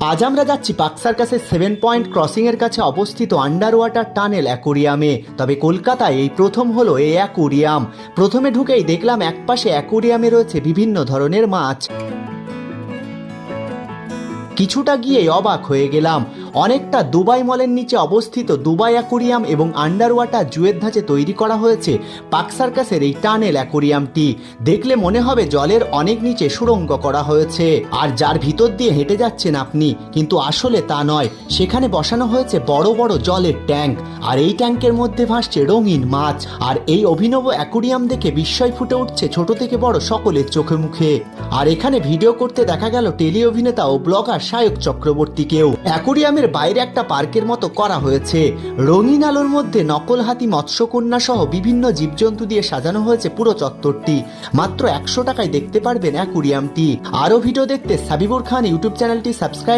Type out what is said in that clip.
আজ আমরা যাচ্ছি পার্ক সার্কাসের 7 পয়েন্ট ক্রসিং এর কাছে অবস্থিত আন্ডার ওয়াটার টানেল অ্যাকোরিয়ামে। তবে কলকাতায় এই প্রথম হলো এই অ্যাকোরিয়াম। প্রথমে ঢুকেই দেখলাম একপাশে অ্যাকোরিয়ামে রয়েছে বিভিন্ন ধরনের মাছ। কিছুটা গিয়েই অবাক হয়ে গেলাম, অনেকটা দুবাই মলের নিচে অবস্থিত দুবাই অ্যাকোরিয়াম এবং আন্ডার ওয়াটার জুয়ের ধাঁচে তৈরি করা হয়েছে পার্ক সার্কাসের এই টানেল অ্যাকোরিয়ামটি। দেখলে মনে হবে জলের অনেক নিচে সুড়ঙ্গ করা হয়েছে আর যার ভিতর দিয়ে হেঁটে যাচ্ছেন আপনি, কিন্তু আসলে তা নয়। সেখানে বসানো হয়েছে বড় বড় জলের ট্যাঙ্ক, আর এই ট্যাঙ্কের মধ্যে ভাসছে রঙিন মাছ। আর এই অভিনব অ্যাকোরিয়াম দেখে বিস্ময় ফুটে উঠছে ছোট থেকে বড় সকলের চোখে মুখে। আর এখানে ভিডিও করতে দেখা গেল টেলি অভিনেতা ও ব্লগার সায়ক চক্রবর্তীকেও। অ্যাকোরিয়ামের বাইরে একটা পার্কের মতো করা হয়েছে, রঙিন আলোর মধ্যে নকল হাতি, মৎস্যকন্যা সহ বিভিন্ন জীবজন্তু দিয়ে সাজানো হয়েছে পুরো চত্বরটি। মাত্র 100 টাকায় দেখতে পারবেন অ্যাকোরিয়ামটি। আরও ভিডিও দেখতে সাবিবুর খান ইউটিউব চ্যানেলটি সাবস্ক্রাইব